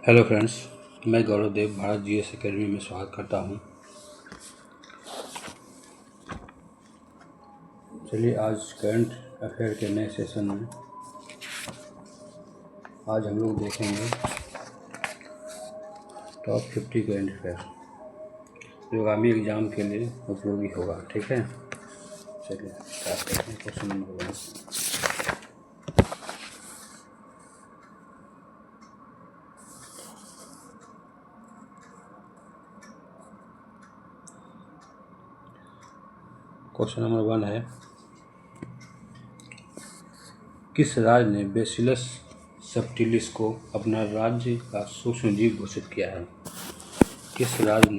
Hello friends, मैं गौरव देव Bharat GS academy में स्वागत करता हूं। चलिए आज करंट अफेयर के नए सेशन में आज हम लोग देखेंगे टॉप 50 करंट अफेयर जो आगामी एग्ज़ाम के लिए उपयोगी होगा। ठीक है, चलिए स्टार्ट करते हैं। Question number 1। क्वेश्चन नंबर 1 है, किस राज्य ने बैसिलस सबटिलिस को अपना राज्य का सूक्ष्म जीव घोषित किया है? किस राज्य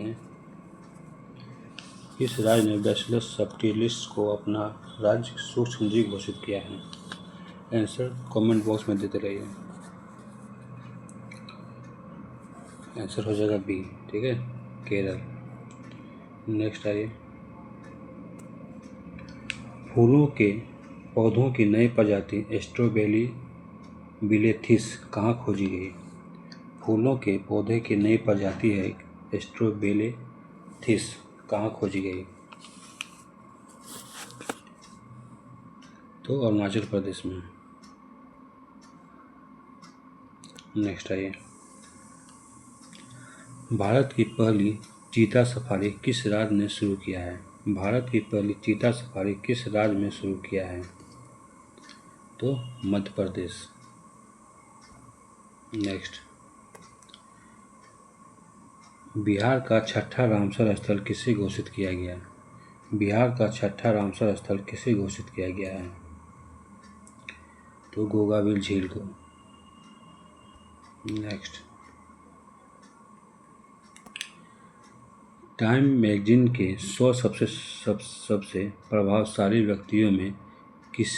ने बैसिलस सबटिलिस को अपना राज्य सूक्ष्म जीव घोषित किया है? आंसर कमेंट बॉक्स में देते रहिए। आंसर हो जाएगा बी। ठीक है, केरल। नेक्स्ट आइए, फूलों के पौधों की नई प्रजाति स्ट्रॉबेरी बिलेथिस कहाँ खोजी गई? फूलों के पौधे की नई प्रजाति है स्ट्रॉबेलेथिस कहाँ खोजी गई? तो अरुणाचल प्रदेश में। नेक्स्ट आइए, भारत की पहली चीता सफारी किस राज्य ने शुरू किया है? भारत की पहली चीता सफारी किस राज्य में शुरू किया है? तो मध्य प्रदेश। नेक्स्ट, बिहार का छठा रामसर स्थल किसे घोषित किया गया? बिहार का छठा रामसर स्थल किसे घोषित किया गया है? तो गोगाबिल झील को। नेक्स्ट, टाइम मैगजीन के 100 सबसे प्रभावशाली व्यक्तियों में किस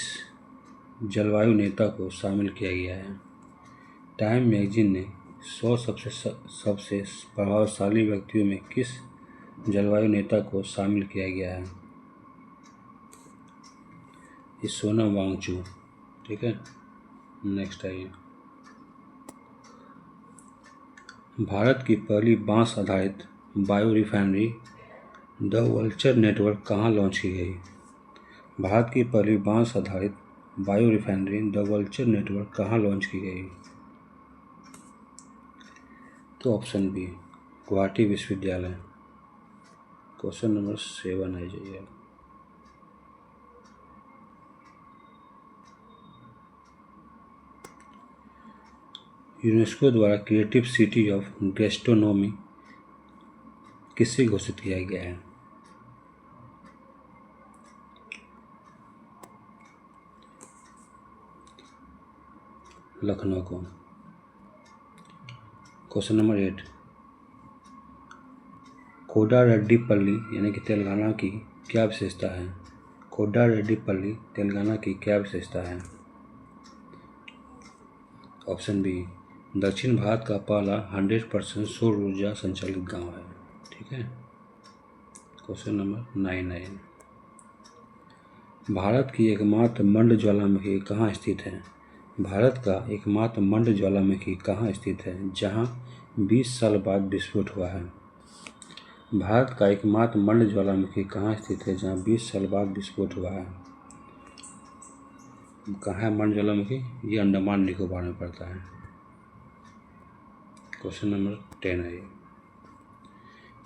जलवायु नेता को शामिल किया गया है? टाइम मैगजीन ने 100 सबसे प्रभावशाली व्यक्तियों में किस जलवायु नेता को शामिल किया गया है? ये सोनम वांगचुक। ठीक है, नेक्स्ट आइए, भारत की पहली बांस आधारित bio refinery the vulture network कहाँ लॉन्च की गई? भारत की पहली बांस आधारित bio refinery the vulture network कहाँ लॉन्च की गई? तो ऑप्शन बी, गुवाहाटी विश्वविद्यालय। क्वेश्चन नंबर 7 आ जाइए। यूनेस्को द्वारा क्रिएटिव सिटी ऑफ गैस्ट्रोनोमी किसे घोषित किया गया है? लखनऊ को। क्वेश्चन नंबर 8, कोडारेड्डीपल्ली यानी कि तेलंगाना की क्या विशेषता है? कोडारेड्डीपल्ली तेलंगाना की क्या विशेषता है? ऑप्शन बी, दक्षिण भारत का पहला 100% सौर ऊर्जा संचालित गांव है। ठीक है, क्वेश्चन नंबर 9 है, भारत की एकमात्र मंड ज्वालामुखी कहाँ स्थित है? भारत का एकमात्र मंड ज्वालामुखी कहाँ स्थित है जहाँ 20 साल बाद विस्फोट हुआ है? भारत का एकमात्र मंड ज्वालामुखी कहाँ स्थित है जहाँ 20 साल बाद विस्फोट हुआ है? कहाँ है मंड ज्वालामुखी? ये अंडमान निकोबार में पड़ता है। क्वेश्चन नंबर 10 है,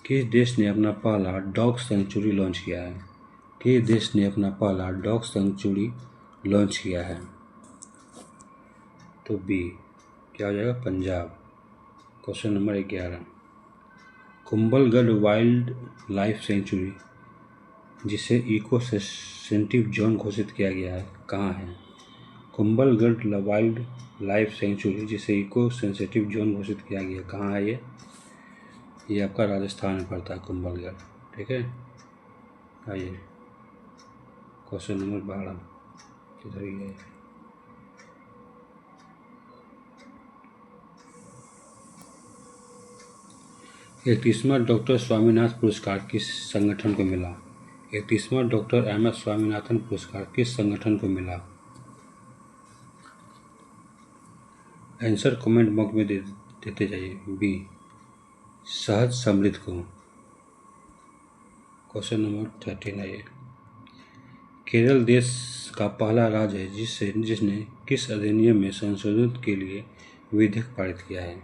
किस देश ने अपना पहला डॉग सेंचुरी लॉन्च किया है? किस देश ने अपना पहला डॉग सेंचुरी लॉन्च किया है? तो बी, क्या हो जाएगा? Punjab. Question number 11, Kumbhalgarh wild life sanctuary जिसे इको सेंसिटिव जोन घोषित किया गया है कहाँ है? कुंभलगढ़ वाइल्ड लाइफ सेंचुरी जिसे इको सेंसिटिव जोन घोषित किया गया कहाँ है? ये आपका राजस्थान में पड़ता है कुंभलगढ़। ठीक है, आइए क्वेश्चन नंबर 12 किधर गए? इकतीसवां डॉक्टर स्वामीनाथन पुरस्कार किस संगठन को मिला? इकतीसवां डॉक्टर MS स्वामीनाथन पुरस्कार किस संगठन को मिला? आंसर कमेंट बॉक्स में देते जाइए। बी, सहज समृद्ध को। क्वेश्चन नंबर 13 है ये। केरल देश का पहला राज्य है जिसने किस अधिनियम में संशोधन के लिए विधेयक पारित किया है।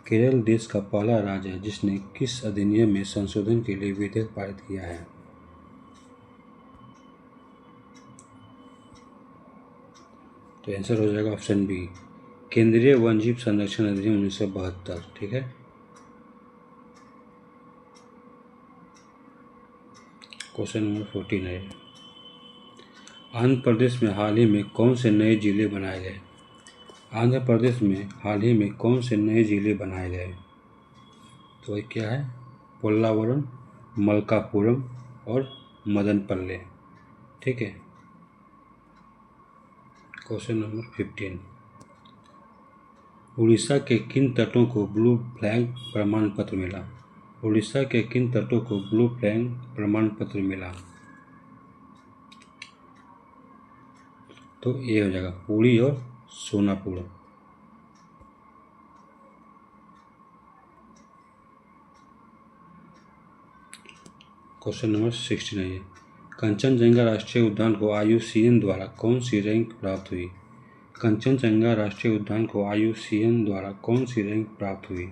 केरल देश का पहला राज्य है जिसने किस अधिनियम में संशोधन के लिए विधेयक पारित किया है। तो आंसर हो जाएगा ऑप्शन बी, केंद्रीय वन्यजीव संरक्षण अधिनियम 1972। ठीक है। क्वेश्चन नंबर 14 है। आंध्र प्रदेश में हाल ही में कौन से नए जिले बनाए गए। आंध्र प्रदेश में हाल ही में कौन से नए जिले बनाए गए। तो ये क्या है, पोल्लावरम, मलकापुरम और मदनपल्ले। ठीक है। क्वेश्चन नंबर 15, उड़ीसा के किन तटों को ब्लू फ्लैग प्रमाण पत्र मिला। उड़ीसा के किन तटों को ब्लू फ्लैग प्रमाण पत्र मिला। तो ये हो जाएगा पुरी और सोनापुर। क्वेश्चन नंबर 16 है। कंचनजंगा राष्ट्रीय उद्यान को IUCN द्वारा कौन सी रैंक प्राप्त हुई। कंचनजंगा राष्ट्रीय उद्यान को IUCN द्वारा कौन सी रैंक प्राप्त हुई।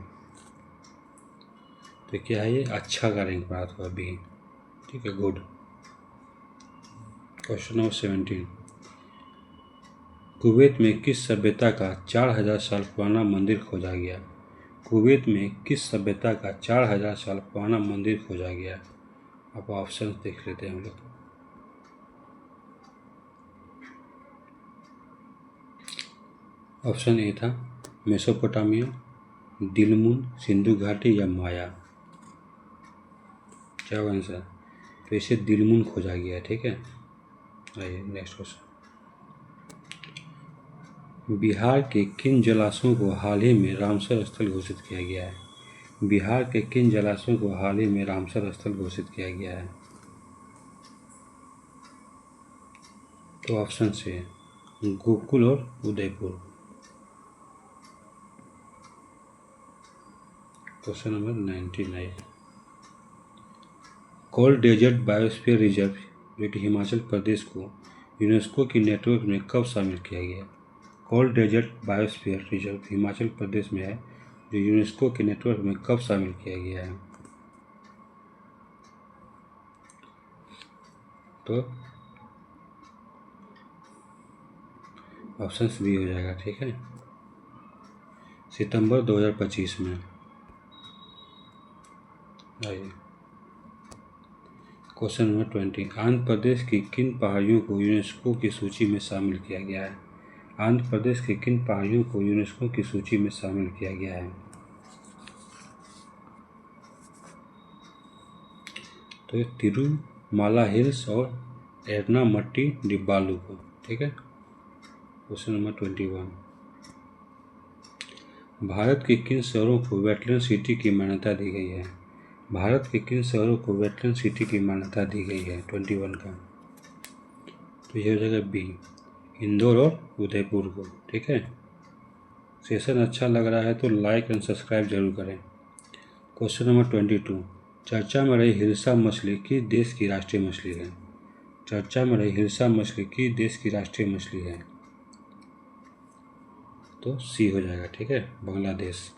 तो क्या है, ये अच्छा का रैंक प्राप्त हुआ, बी। ठीक है, गुड। क्वेश्चन नंबर 17, कुवैत में किस सभ्यता का 4000 साल पुराना मंदिर खोजा गया। कुवैत में किस सभ्यता का 4000 साल पुराना मंदिर खोजा गया। अब ऑप्शन देख लेते हैं हम लोग। ऑप्शन ए था मेसोपोटामिया, दिलमुन, सिंधु घाटी या माया। क्या आंसर। तो इसे दिलमुन खोजा गया। ठीक है। आइए नेक्स्ट क्वेश्चन। बिहार के किन जलाशयों को हाल ही में रामसर स्थल घोषित किया गया है। बिहार के किन जलाशयों को हाल ही में रामसर स्थल घोषित किया गया है। तो ऑप्शन से गोकुल और उदयपुर। क्वेश्चन नंबर 19 है। कोल्ड डेजर्ट बायोस्फीयर रिजर्व जो कि हिमाचल प्रदेश को यूनेस्को की नेटवर्क में कब शामिल किया गया। Cold desert biosphere reserve Himachal Pradesh में है जो यूनेस्को के नेटवर्क में कब शामिल किया गया है। तो ऑप्शन बी हो जाएगा। ठीक है, सितंबर 2025 में। आइए क्वेश्चन नंबर 20, आंध्र प्रदेश की किन पहाड़ियों को यूनेस्को की सूची में शामिल किया गया है। आंध्र प्रदेश की किन पहाड़ियों को यूनेस्को की सूची में शामिल किया गया है। तो तिरुमाला हिल्स और एर्नामट्टी डिब्बालू को। ठीक है। क्वेश्चन नंबर 21, भारत के किन शहरों को वेटलैंड सिटी की मान्यता दी गई है। भारत के किन शहरों को वेटलैंड सिटी की मान्यता दी गई है 21 का। तो यह हो जाएगा बी, इंदौर और उदयपुर को। ठीक है। सेशन अच्छा लग रहा है तो लाइक एंड सब्सक्राइब जरूर करें। क्वेश्चन नंबर 22, चर्चा में रही हिल्सा मछली किस देश की राष्ट्रीय मछली है। चर्चा में रही हिल्सा मछली किस देश की राष्ट्रीय मछली है। तो सी हो जाएगा। ठीक है, बांग्लादेश।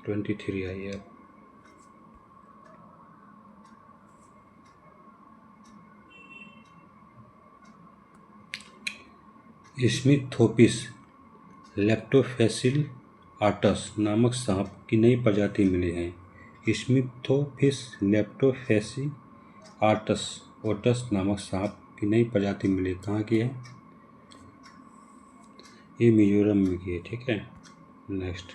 23 आई है। स्मिथोपिस लेप्टोफेसिल आटस नामक सांप की नई प्रजाति मिली है। स्मिथोपिस लेप्टोफेसी आटस ओटस नामक सांप की नई प्रजाति मिली, कहाँ की है। ये मिजोरम में की है। ठीक है। नेक्स्ट,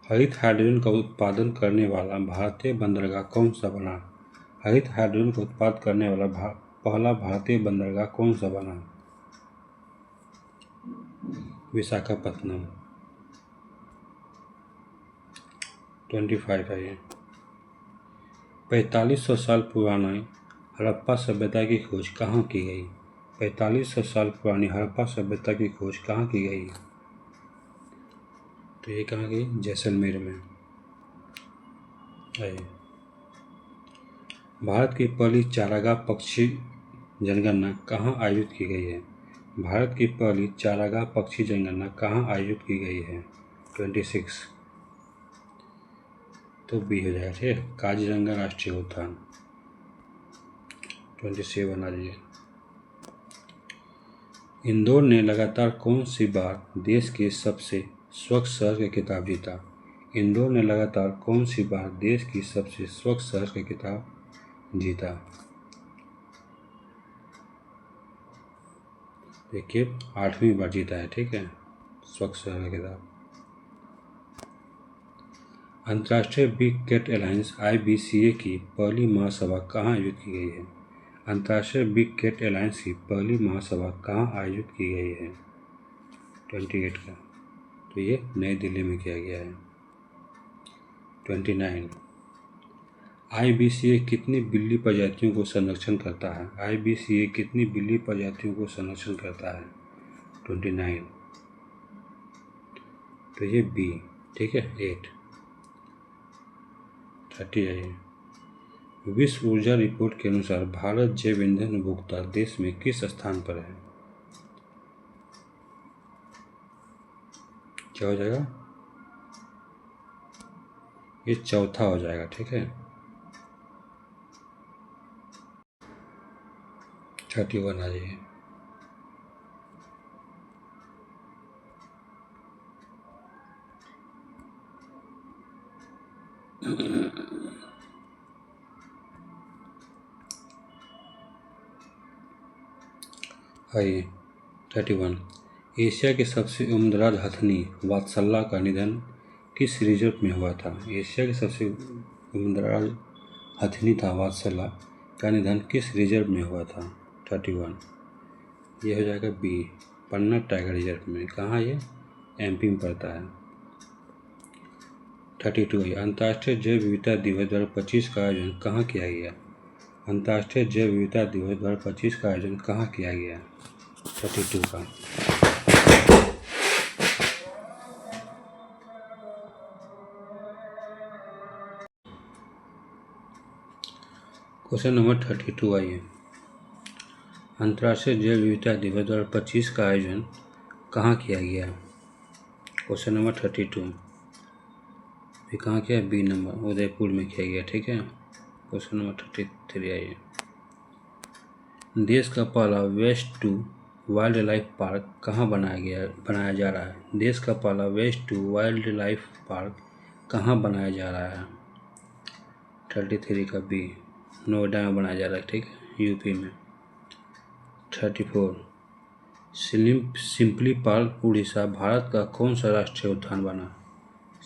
हरित हाइड्रोजन का उत्पादन करने वाला भारतीय बंदरगाह कौन सा बना। हरित हाइड्रोजन का उत्पादन करने वाला पहला भारतीय बंदरगाह कौन सा बना। विशाखापत्तनम। 25 है ये। 4500 साल पुरानी हड़प्पा सभ्यता की खोज कहाँ की गई। 4500 साल पुरानी हड़प्पा सभ्यता की खोज कहाँ की गई? तो ये कहाँ गई? जैसलमेर में। आइए, भारत की पहली चारागाह पक्षी जनगणना कहाँ आयोजित की गई है? भारत की पहली चारागाह पक्षी जनगणना कहाँ आयोजित की गई है? 26। तो बी हो जाएगा, ठीक है, काजीरंगा राष्ट्रीय उद्यान। 27 आ जाइए। इंदौर ने लगातार कौन सी बार देश के सबसे स्वच्छ शहर का खिताब जीता? इंदौर ने लगातार कौन सी बार देश की सबसे स्वच्छ शहर का खिताब जीता? देखिए, 8वीं बार जीता है, ठीक है, स्वच्छ शहर का खिताब। अंतर्राष्ट्रीय बिग कैट अलायंस IBCA की पहली महासभा कहाँ आयोजित की गई है? अंतर्राष्ट्रीय बिग कैट अलायंस की पहली महासभा कहाँ आयोजित की गई है? 28 का, तो ये नई दिल्ली में किया गया है। 29। IBCA कितनी बिल्ली प्रजातियों को संरक्षण करता है? IBCA कितनी बिल्ली प्रजातियों को संरक्षण करता है? 29, तो ये बी, ठीक है, 8। 30 आइए। विश्व ऊर्जा रिपोर्ट के अनुसार भारत जैव ईंधन उपभोक्ता देश में किस स्थान पर है? क्या हो जाएगा? ये चौथा हो जाएगा, ठीक है। 31 आ जाइए। आइए, 31। एशिया के सबसे उम्रदराज हथनी वात्सला का निधन किस रिजर्व में हुआ था? एशिया के सबसे उम्रदराज हथनी था वात्सला का निधन किस रिजर्व में हुआ था? 31, ये हो जाएगा बी, पन्ना टाइगर रिजर्व में। कहाँ ये? MP में पड़ता है। 32। अंतर्राष्ट्रीय जैव विविधता दिवस 2025 का आयोजन कहाँ किया गया? अंतर्राष्ट्रीय जैव विविधता दिवस 2025 का आयोजन कहाँ किया गया? 32 का। क्वेश्चन नंबर 32 आइए। अंतर्राष्ट्रीय जैव विविधता दिवस 2025 का आयोजन कहाँ किया गया? क्वेश्चन नंबर 32 भी कहाँ किया? बी नंबर, उदयपुर में किया गया, ठीक है। क्वेश्चन नंबर 33 आइए। देश का पहला waste to wildlife park कहाँ बनाया जा रहा है? देश का पहला waste to wildlife park कहाँ बनाया जा रहा है? 33 का बी, नोएडा में बनाया जा रहा है, ठीक है, यूपी में। 34। सिम्पलीपाल उड़ीसा भारत का कौन सा राष्ट्रीय उद्यान बना?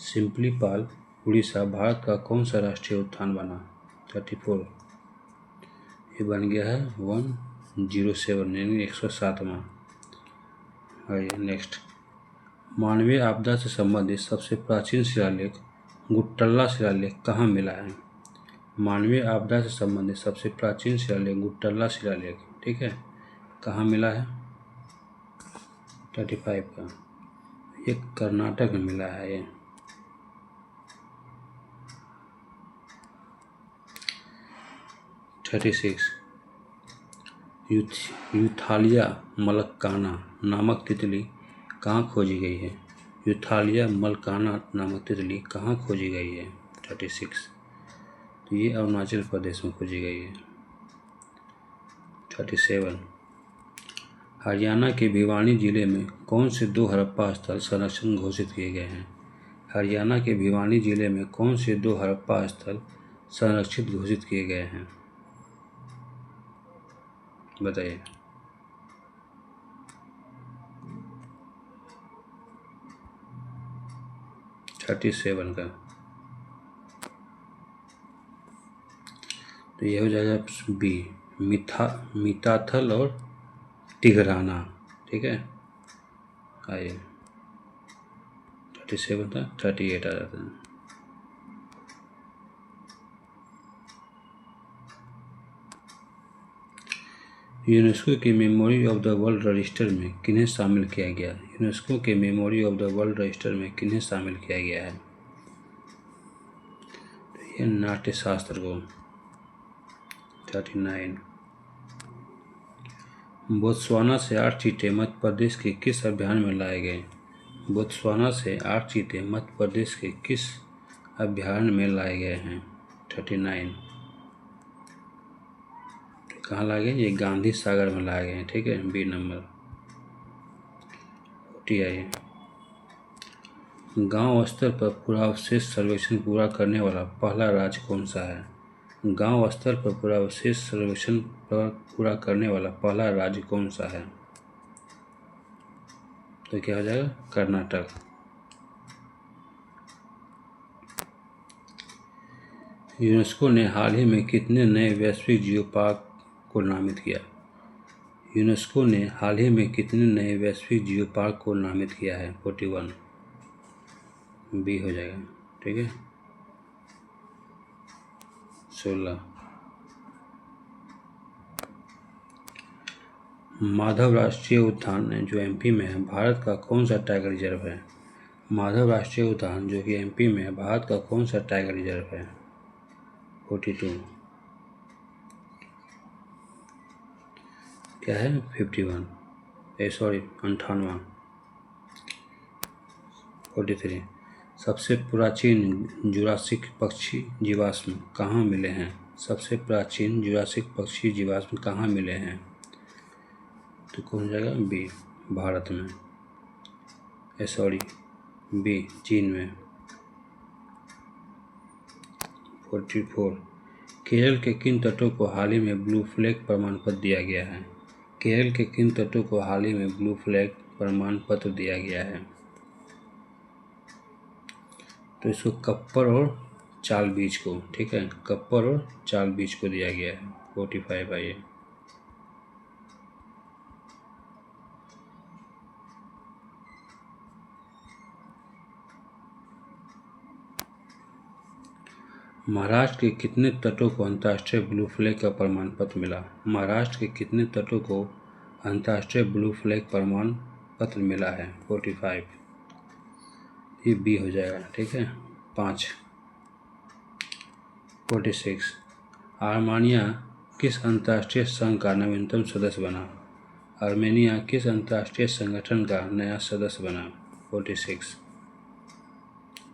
सिम्पलीपाल उड़ीसा भारत का कौन सा राष्ट्रीय उद्यान बना? 34, ये बन गया है 107 यानी 107वां। आइए नेक्स्ट। मानवीय आपदा से संबंधित सबसे प्राचीन शिलालेख गुट्टल्ला शिलालेख कहाँ मिला है? मानवीय आपदा से संबंधित सबसे प्राचीन शिलालेख गुट्टल्ला शिलालेख, ठीक है, कहाँ मिला है? 35 का, ये कर्नाटक में मिला है ये। 36। यूथालिया मलक्काना नामक तितली कहाँ खोजी गई है? यूथालिया मलक्काना नामक तितली कहाँ खोजी गई है? 36, तो ये अरुणाचल प्रदेश में खोजी गई है। 37। हरियाणा के भिवानी जिले में कौन से 2 हड़प्पा स्थल संरक्षण घोषित किए गए हैं? हरियाणा के भिवानी जिले में कौन से 2 हड़प्पा स्थल संरक्षित घोषित किए गए हैं? बताइए। थर्टी 37 का, तो ये हो जाएगा बी, मिताथल और टिगराना, ठीक है। आइए, 37 था, 38 आ जाता है। यूनेस्को के memory of the world register में किन्हें शामिल किया गया? यूनेस्को के memory of the world register में किन्हें शामिल किया गया है? ये नाट्यशास्त्र को। 39। बोत्सवाना से 8 चीते मध्य प्रदेश के किस अभियान में लाए गए? बोत्सवाना से 8 चीते मध्य प्रदेश के किस अभियान में लाए गए हैं? 39। कहाँ लाए गए? ये गांधी सागर में लाए गए हैं। ठीक है, बी नंबर। 40। गांव स्तर पर पूरा अवशेष सर्वेक्षण पूरा करने वाला पहला राज्य कौन सा है? गांव स्तर पर पूरा अवशेष सर्वेक्षण पूरा करने वाला पहला राज्य कौन सा है? तो क्या हो जाएगा? कर्नाटक। यूनेस्को ने हाल ही में कितने नए वैश्विक जियो पार्क को नामित किया? यूनेस्को ने हाल ही में कितने नए वैश्विक जियो पार्क को नामित किया है? 41। बी हो जाएगा। ठीक है। 16। माधव राष्ट्रीय उद्यान जो एमपी में है, भारत का कौन सा टाइगर रिजर्व है? माधव राष्ट्रीय उद्यान जो कि एमपी में है, भारत का कौन सा टाइगर रिजर्व है? 42। क्या है? 51। 58। 43। सबसे प्राचीन जुरासिक पक्षी जीवाश्म कहाँ मिले हैं? सबसे प्राचीन जुरासिक पक्षी जीवाश्म कहाँ मिले हैं? तो कौन जाएगा? बी, भारत में। बी, चीन में। 44। केरल के किन तटों को हाल ही में ब्लू फ्लैग प्रमाण पत्र दिया गया है? केरल के किन तटों को हाल ही में ब्लू फ्लैग प्रमाण पत्र दिया गया है? तो इसको कप्पर और चाल बीच को। ठीक है, कप्पर और चाल बीच को दिया गया है। 45 आइए। महाराष्ट्र के कितने तटों को अंतर्राष्ट्रीय ब्लू फ्लैग का प्रमाण पत्र मिला? महाराष्ट्र के कितने तटों को अंतर्राष्ट्रीय ब्लू फ्लैग प्रमाण पत्र मिला है? 45। ये बी हो जाएगा। ठीक है, 5। 46। आर्मेनिया किस अंतर्राष्ट्रीय संघ का नवीनतम सदस्य बना? आर्मेनिया किस अंतर्राष्ट्रीय संगठन का नया सदस्य बना? 46।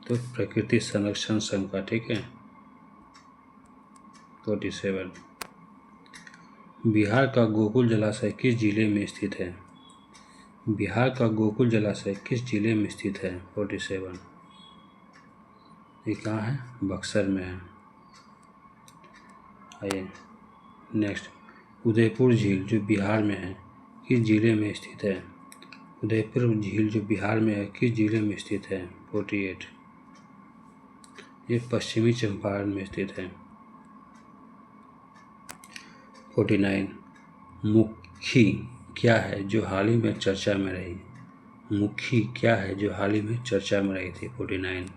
तो प्रकृति संरक्षण संघ का। ठीक है। 47। बिहार का गोकुल जलाशय किस जिले में स्थित है? बिहार का गोकुल जलाशय किस जिले में स्थित है? 47। ये कहाँ है? बक्सर में है। आइए नेक्स्ट। उदयपुर झील जो बिहार में है किस जिले में स्थित है? उदयपुर झील जो बिहार में है किस जिले में स्थित है? 48। ये पश्चिमी चंपारण में स्थित है। 49। मुखी क्या है जो हाल ही में चर्चा में रही? मुखी क्या है जो हाल ही में चर्चा में रही थी? 49।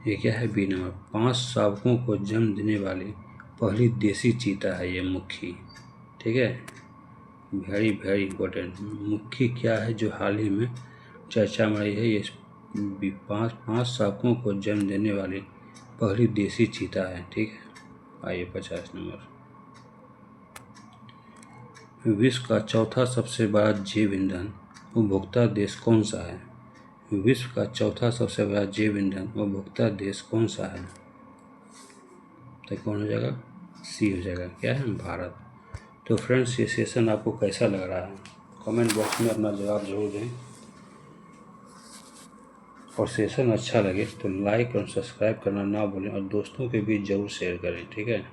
ये क्या है? B number. 5 शावकों को जन्म देने वाली पहली देसी चीता है ये मुखी। ठीक है, वेरी वेरी इंपॉर्टेंट। मुखी क्या है जो हाल ही में चर्चा में रही है? ये 5 शावकों को जन्म देने वाली पहली देसी चीता है। ठीक है। आइए 50 नंबर। विश्व का चौथा सबसे बड़ा जैव ईंधन उपभोक्ता देश कौन सा है? विश्व का चौथा सबसे बड़ा जैव ईंधन उपभोक्ता देश कौन सा है? तो कौन हो जाएगा? सी हो जाएगा। क्या है? भारत। तो फ्रेंड्स, ये सेशन आपको कैसा लग रहा है? कमेंट बॉक्स में अपना जवाब जरूर दें, और सेशन अच्छा लगे तो लाइक और सब्सक्राइब करना ना भूलें, और दोस्तों के बीच ज़रूर शेयर करें। ठीक है,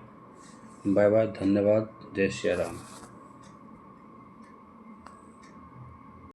बाय बाय, धन्यवाद, जय श्री राम।